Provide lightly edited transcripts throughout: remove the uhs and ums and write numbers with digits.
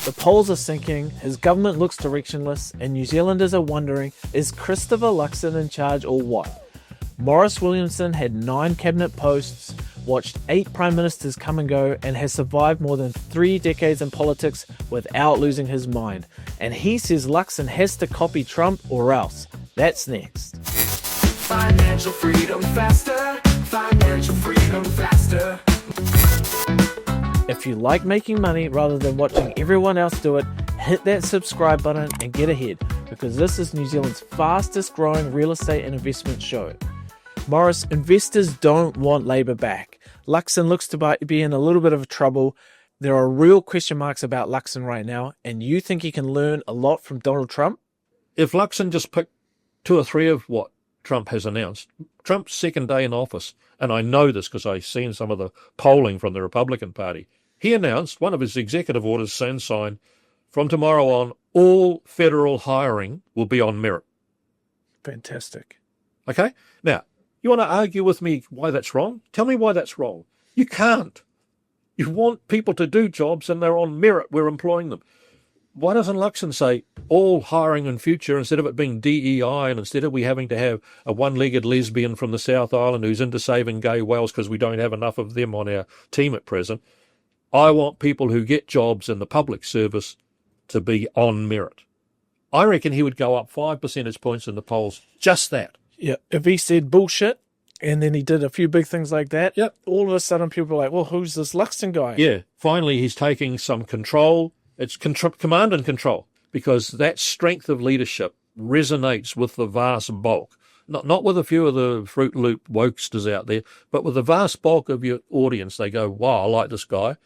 The polls are sinking, his government looks directionless, and New Zealanders are wondering, is Christopher Luxon in charge or what? Maurice Williamson had 9 cabinet posts, watched 8 prime ministers come and go, and has survived more than 3 decades in politics without losing his mind. And he says Luxon has to copy Trump or else. That's next. Financial freedom faster. Financial freedom faster. If you like making money rather than watching everyone else do it, hit that subscribe button and get ahead, because this is New Zealand's fastest growing real estate and investment show. Maurice, investors don't want Labour back. Luxon looks to be in a little bit of trouble. There are real question marks about Luxon right now, and you think he can learn a lot from Donald Trump? If Luxon just picked 2 or 3 of what Trump has announced, Trump's second day in office, and I know this because I've seen some of the polling from the Republican Party, he announced one of his executive orders and signed, from tomorrow on, all federal hiring will be on merit. Fantastic. Okay? Now, you want to argue with me why that's wrong? Tell me why that's wrong. You can't. You want people to do jobs and they're on merit. We're employing them. Why doesn't Luxon say all hiring in future, instead of it being DEI and instead of we having to have a one-legged lesbian from the South Island who's into saving gay whales because we don't have enough of them on our team at present, I want people who get jobs in the public service to be on merit. I reckon he would go up 5 percentage points in the polls, just that. Yeah, if he said bullshit and then he did a few big things like that, Yep. all of a sudden people are like, well, who's this Luxon guy? Yeah, finally he's taking some control. It's command and control, because that strength of leadership resonates with the vast bulk. Not with a few of the Fruit Loop wokesters out there, but with the vast bulk of your audience. They go, wow, I like this guy.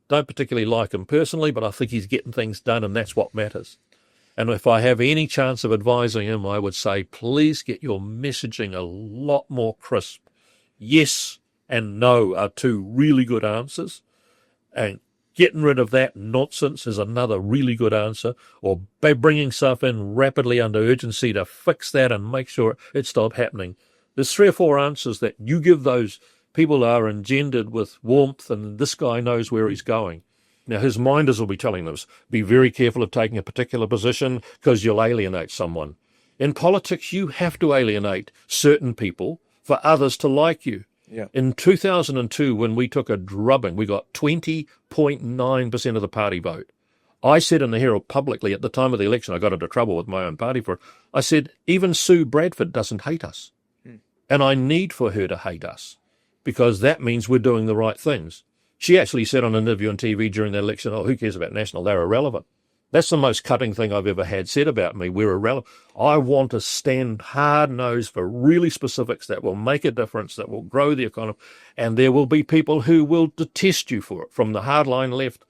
Don't particularly like him personally, but I think he's getting things done, and that's what matters. And if I have any chance of advising him, I would say, please get your messaging a lot more crisp. Yes and no are 2 really good answers, and getting rid of that nonsense is another really good answer, or by bringing stuff in rapidly under urgency to fix that and make sure it stops happening. There's 3 or 4 answers that you give those people that are engendered with warmth, and this guy knows where he's going. Now, his minders will be telling us, be very careful of taking a particular position because you'll alienate someone. In politics, you have to alienate certain people for others to like you. Yeah. In 2002, when we took a drubbing, we got 20.9% of the party vote. I said in the Herald publicly at the time of the election, I got into trouble with my own party for it, I said, even Sue Bradford doesn't hate us. And I need for her to hate us, because that means we're doing the right things. She actually said on an interview on TV during the election, oh, who cares about National? They're irrelevant. That's the most cutting thing I've ever had said about me. We're irrelevant. I want to stand hard-nosed for really specifics that will make a difference, that will grow the economy. And there will be people who will detest you for it, from the hardline left.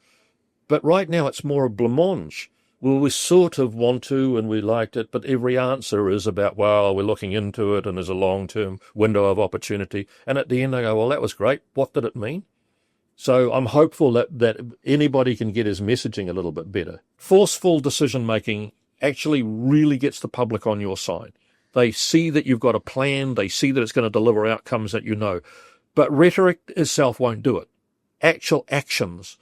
But right now it's more a blancmange. Well, we sort of want to and we liked it, but every answer is about, well, we're looking into it and there's a long-term window of opportunity. And at the end I go, well, that was great. What did it mean? So I'm hopeful that anybody can get his messaging a little bit better. Forceful decision-making actually really gets the public on your side. They see that you've got a plan. They see that it's going to deliver outcomes that you know. But rhetoric itself won't do it. Actual actions,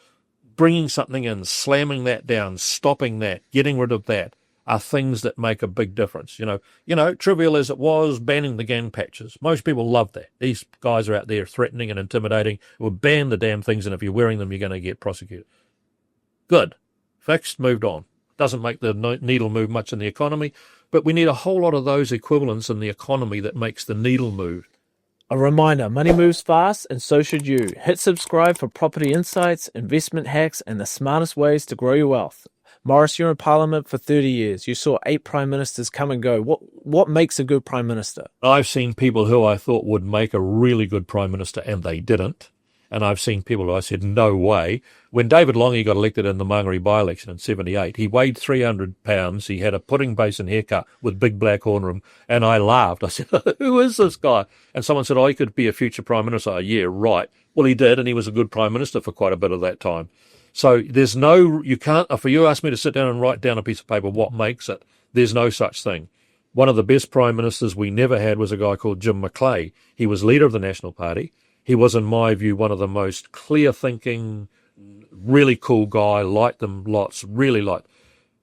bringing something in, slamming that down, stopping that, getting rid of that, are things that make a big difference. You know, trivial as it was, banning the gang patches. Most people love that. These guys are out there threatening and intimidating. We'll ban the damn things, and if you're wearing them, you're going to get prosecuted. Good. Fixed, moved on. Doesn't make the needle move much in the economy, but we need a whole lot of those equivalents in the economy that makes the needle move. A reminder, money moves fast, and so should you. Hit subscribe for property insights, investment hacks, and the smartest ways to grow your wealth. Maurice, you're in Parliament for 30 years. You saw 8 prime ministers come and go. What makes a good prime minister? I've seen people who I thought would make a really good prime minister, and they didn't. And I've seen people who I said, no way. When David Lange got elected in the Māngere by-election in 78, he weighed 300 pounds. He had a pudding basin haircut with big black horn rim. And I laughed. I said, who is this guy? And someone said, oh, he could be a future prime minister. Oh, yeah, right. Well, he did, and he was a good prime minister for quite a bit of that time. So there's no, you can't, if you ask me to sit down and write down a piece of paper what makes it, there's no such thing. One of the best prime ministers we never had was a guy called Jim Macleay. He was leader of the National Party. He was, in my view, one of the most clear-thinking, really cool guy, liked them lots, really liked.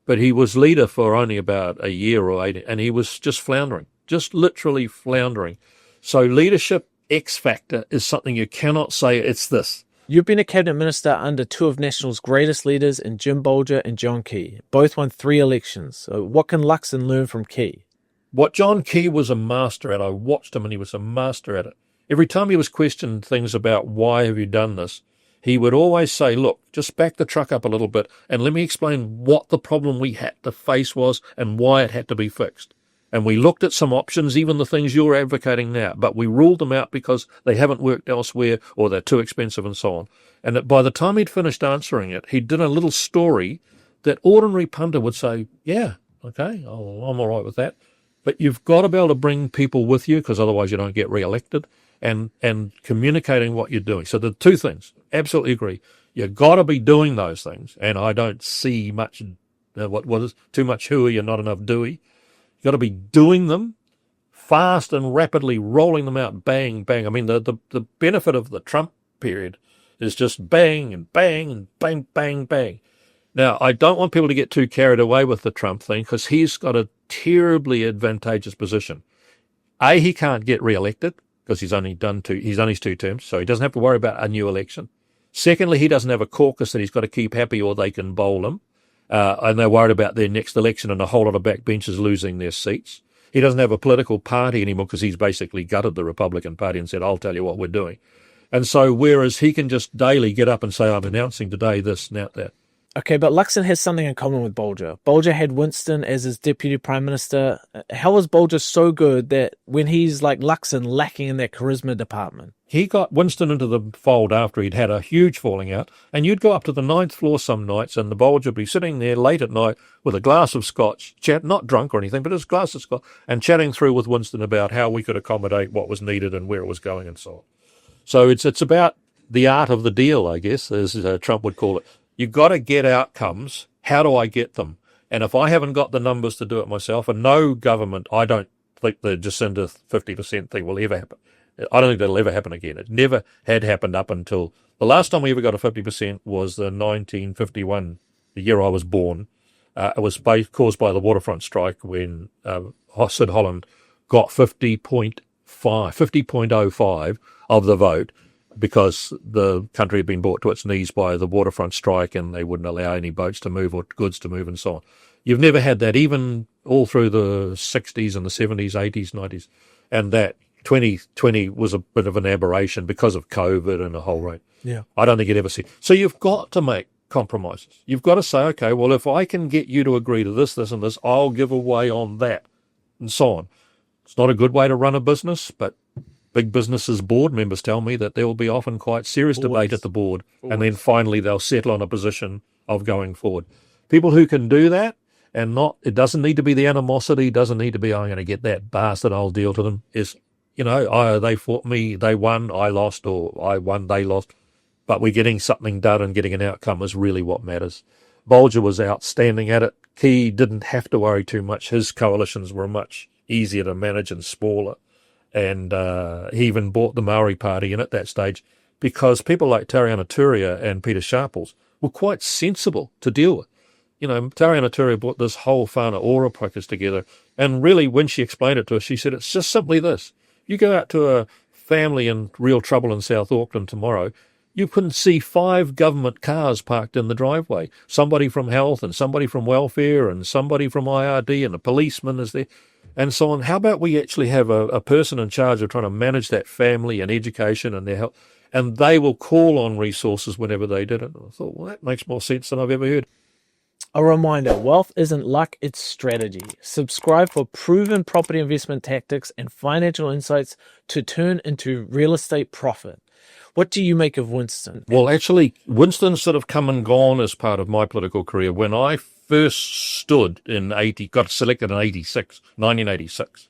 But he was leader for only about a year or 8, and he was just floundering, just literally floundering. So leadership X factor is something you cannot say it's this. You've been a cabinet minister under two of National's greatest leaders in Jim Bolger and John Key. Both won 3 elections. So what can Luxon learn from Key? What John Key was a master at, I watched him and he was a master at it. Every time he was questioned things about why have you done this, he would always say, look, just back the truck up a little bit and let me explain what the problem we had to face was and why it had to be fixed. And we looked at some options, even the things you're advocating now, but we ruled them out because they haven't worked elsewhere or they're too expensive and so on. And that by the time he'd finished answering it, he'd done a little story that ordinary punter would say, yeah, okay, I'm all right with that. But you've got to be able to bring people with you because otherwise you don't get re-elected and communicating what you're doing. So the two things, absolutely agree. You've got to be doing those things. And I don't see much, what is too much hooey and not enough doey. You've got to be doing them fast and rapidly, rolling them out, bang, bang. I mean, the benefit of the Trump period is just bang and bang and bang, bang, bang. Now, I don't want people to get too carried away with the Trump thing because he's got a terribly advantageous position. A, he can't get re-elected because he's only 2 terms, so he doesn't have to worry about a new election. Secondly, he doesn't have a caucus that he's got to keep happy or they can bowl him. And they're worried about their next election and a whole lot of backbenchers losing their seats. He doesn't have a political party anymore because he's basically gutted the Republican Party and said, I'll tell you what we're doing. And so whereas he can just daily get up and say, I'm announcing today this, now that. Okay, but Luxon has something in common with Bolger. Bolger had Winston as his deputy prime minister. How was Bolger so good that when he's like Luxon lacking in that charisma department? He got Winston into the fold after he'd had a huge falling out, and you'd go up to the 9th floor some nights and the Bolger would be sitting there late at night with a glass of scotch, not drunk or anything, but just a glass of scotch, and chatting through with Winston about how we could accommodate what was needed and where it was going and so on. So it's about the art of the deal, I guess, as Trump would call it. You've got to get outcomes. How do I get them? And if I haven't got the numbers to do it myself, and no government, I don't think the Jacinda 50% thing will ever happen. I don't think that'll ever happen again. It never had happened up until the last time we ever got a 50% was the 1951, the year I was born. It was caused by the waterfront strike when Sid Holland got 50.05 of the vote, because the country had been brought to its knees by the waterfront strike and they wouldn't allow any boats to move or goods to move and so on. You've never had that, even all through the 60s and the 70s, 80s, 90s. And that 2020 was a bit of an aberration because of COVID and a whole rate. Yeah. I don't think you'd ever see. So you've got to make compromises. You've got to say, okay, well, if I can get you to agree to this, this and this, I'll give away on that and so on. It's not a good way to run a business, but big businesses board members tell me that there will be often quite serious debate at the board, and then finally they'll settle on a position of going forward. People who can do that, and it doesn't need to be the animosity, doesn't need to be, I'm going to get that bastard, I'll deal to them, is, they fought me, they won, I lost, or I won, they lost. But we're getting something done and getting an outcome is really what matters. Bolger was outstanding at it. Key didn't have to worry too much. His coalitions were much easier to manage and smaller. And he even bought the Maori Party in at that stage because people like Tariana Turia and Peter Sharples were quite sensible to deal with. Tariana Turia brought this whole whānau ora package together, and really when she explained it to us, she said, it's just simply this. You go out to a family in real trouble in South Auckland tomorrow, you couldn't see 5 government cars parked in the driveway. Somebody from health and somebody from welfare and somebody from IRD and a policeman is there. And so on. How about we actually have a person in charge of trying to manage that family and education and their health, and they will call on resources whenever they did it. And I thought, well, that makes more sense than I've ever heard. A reminder, wealth isn't luck, it's strategy. Subscribe for proven property investment tactics and financial insights to turn into real estate profit. What do you make of Winston? Well, actually, Winston's sort of come and gone as part of my political career. When I first stood got selected in 1986.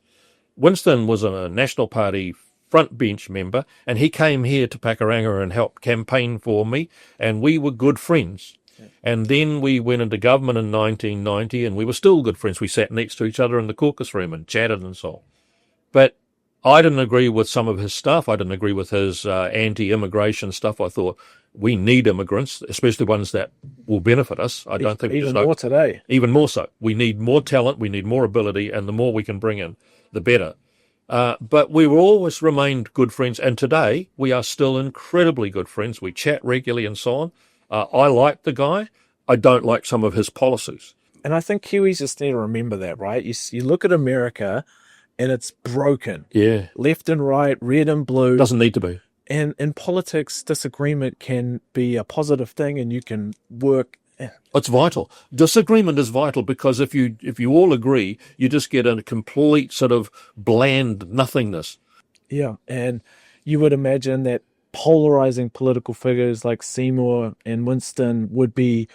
Winston was a National Party front bench member, and he came here to Pakuranga and helped campaign for me, and we were good friends. And then we went into government in 1990, and we were still good friends. We sat next to each other in the caucus room and chatted and so on. But I didn't agree with some of his stuff. I didn't agree with his anti-immigration stuff. I thought we need immigrants, especially ones that will benefit us. I don't think even more today. Even more so. We need more talent, we need more ability, and the more we can bring in, the better. But we will always remained good friends, and today we are still incredibly good friends. We chat regularly and so on. I like the guy. I don't like some of his policies. And I think Kiwis just need to remember that, right? You look at America, and it's broken. Yeah. Left and right, red and blue. Doesn't need to be. And in politics, disagreement can be a positive thing, and you can work. It's vital. Disagreement is vital because if you all agree, you just get a complete sort of bland nothingness. Yeah, and you would imagine that polarizing political figures like Seymour and Winston would be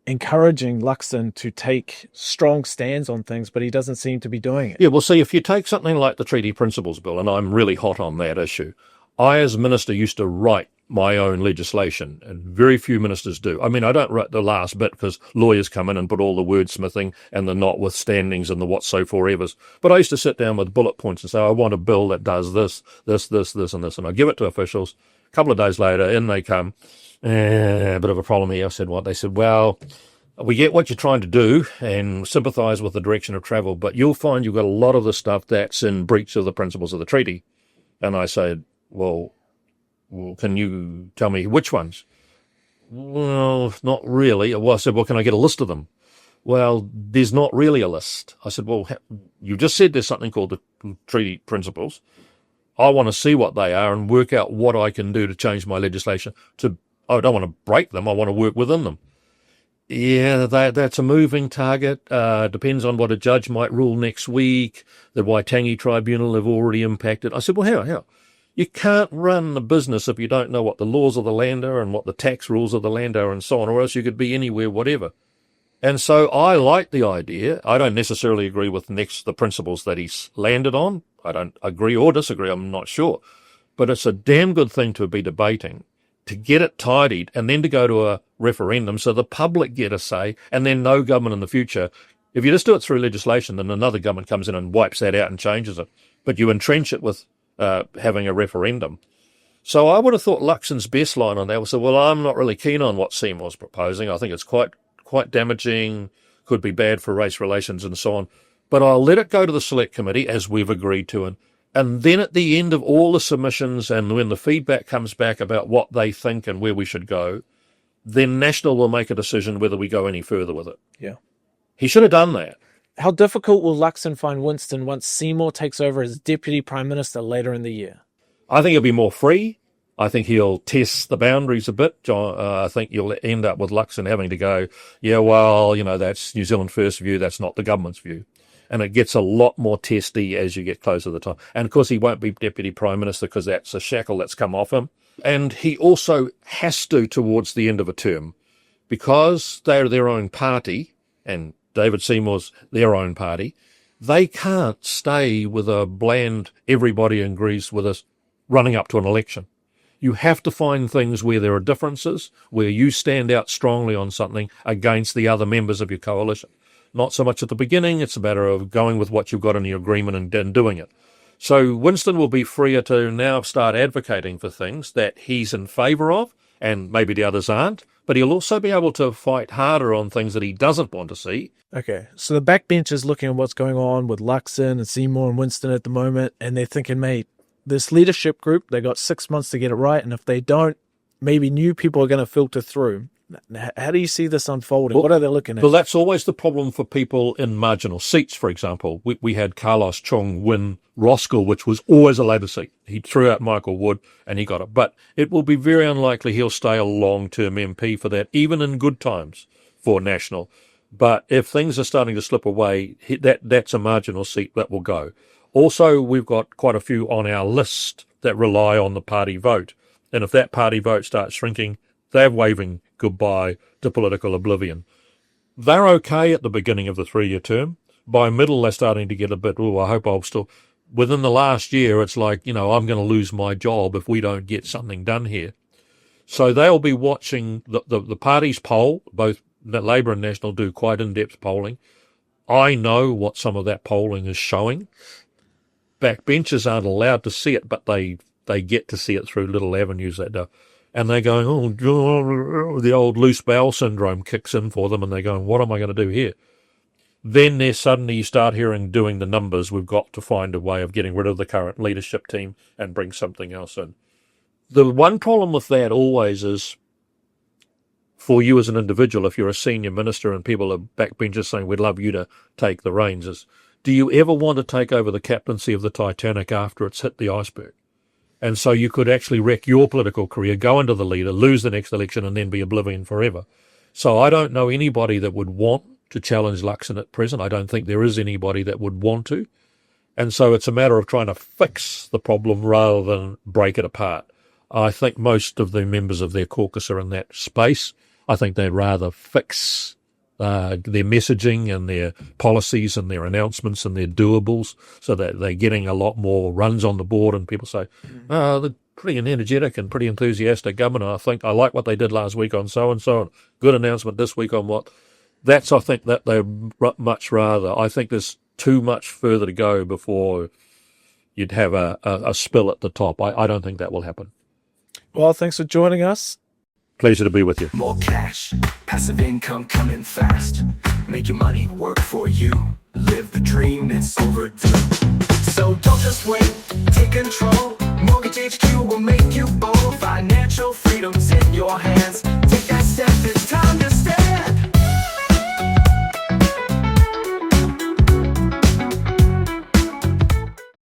encouraging Luxon to take strong stands on things, but he doesn't seem to be doing it. Yeah, well, see, if you take something like the Treaty Principles Bill, and I'm really hot on that issue, I, as minister, used to write my own legislation, and very few ministers do. I mean, I don't write the last bit because lawyers come in and put all the wordsmithing and the notwithstandings and the what so forevers. But I used to sit down with bullet points and say, I want a bill that does this, this, this, this, and this. And I give it to officials. A couple of days later, in they come. A bit of a problem here. I said, what? They said, well, we get what you're trying to do and sympathise with the direction of travel, but you'll find you've got a lot of the stuff that's in breach of the principles of the treaty. And I said, well, can you tell me which ones? Well, not really. Well, I said, well, can I get a list of them? Well, there's not really a list. I said, well, you just said there's something called the treaty principles. I want to see what they are and work out what I can do to change my legislation. I don't want to break them. I want to work within them. Yeah, that's a moving target. Depends on what a judge might rule next week. The Waitangi Tribunal have already impacted. I said, well, how? You can't run a business if you don't know what the laws of the land are and what the tax rules of the land are and so on, or else you could be anywhere, whatever. And so I like the idea. I don't necessarily agree with the principles that he's landed on. I don't agree or disagree. I'm not sure. But it's a damn good thing to be debating, to get it tidied and then to go to a referendum so the public get a say, and then no government in the future. If you just do it through legislation, then another government comes in and wipes that out and changes it. But you entrench it with having a referendum. So I would have thought Luxon's best line on that was, well, I'm not really keen on what Seymour's proposing. I think it's quite damaging, could be bad for race relations and so on. But I'll let it go to the select committee, as we've agreed to. And then at the end of all the submissions and when the feedback comes back about what they think and where we should go, then National will make a decision whether we go any further with it. Yeah. He should have done that. How difficult will Luxon find Winston once Seymour takes over as Deputy Prime Minister later in the year? I think he'll be more free. I think he'll test the boundaries a bit. I think you'll end up with Luxon having to go, yeah, well, that's New Zealand First view, that's not the government's view. And it gets a lot more testy as you get closer to the time. And, of course, he won't be Deputy Prime Minister because that's a shackle that's come off him. And he also has to towards the end of a term because they're their own party and David Seymour's their own party. They can't stay with a bland everybody agrees with us running up to an election. You have to find things where there are differences, where you stand out strongly on something against the other members of your coalition. Not so much at the beginning, it's a matter of going with what you've got in your agreement and doing it. So Winston will be freer to now start advocating for things that he's in favour of, and maybe the others aren't, but he'll also be able to fight harder on things that he doesn't want to see. Okay, so the backbench is looking at what's going on with Luxon and Seymour and Winston at the moment, and they're thinking, mate, this leadership group, they got 6 months to get it right, and if they don't, maybe new people are going to filter through. How do you see this unfolding? What are they looking at? Well, that's always the problem for people in marginal seats, for example. We had Carlos Chung win Roskill, which was always a Labour seat. He threw out Michael Wood and he got it. But it will be very unlikely he'll stay a long-term MP for that, even in good times for National. But if things are starting to slip away, that's a marginal seat that will go. Also, we've got quite a few on our list that rely on the party vote. And if that party vote starts shrinking, they're waving goodbye to political oblivion. They're okay at the beginning of the 3-year term. By middle, they're starting to get a bit, I hope I'll still... Within the last year, it's like, I'm going to lose my job if we don't get something done here. So they'll be watching the parties poll, both Labour and National do quite in-depth polling. I know what some of that polling is showing backbenchers aren't allowed to see it, but they get to see it through little avenues that do. And they're going, oh, the old loose bowel syndrome kicks in for them, and they're going, what am I going to do here? Then there suddenly you start hearing, doing the numbers, we've got to find a way of getting rid of the current leadership team and bring something else in. The one problem with that always is, for you as an individual, if you're a senior minister and people are backbenchers saying, we'd love you to take the reins, is, do you ever want to take over the captaincy of the Titanic after it's hit the iceberg? And so you could actually wreck your political career, go into the leader, lose the next election, and then be oblivion forever. So I don't know anybody that would want to challenge Luxon at present. I don't think there is anybody that would want to. And so it's a matter of trying to fix the problem rather than break it apart. I think most of the members of their caucus are in that space. I think they'd rather fix their messaging and their policies and their announcements and their doables so that they're getting a lot more runs on the board, and people say, oh, they're pretty energetic and pretty enthusiastic government. I think I like what they did last week on so-and-so, and good announcement this week on what. That's, I think, that they much rather. I think there's too much further to go before you'd have a spill at the top. I don't think that will happen. Well, thanks for joining us. Pleasure to be with you. More cash, passive income coming fast. Make your money work for you. Live the dream, it's overdue. So don't just wait, take control. Mortgage HQ will make you bold. Financial freedom's in your hands. Take that step, it's time to step.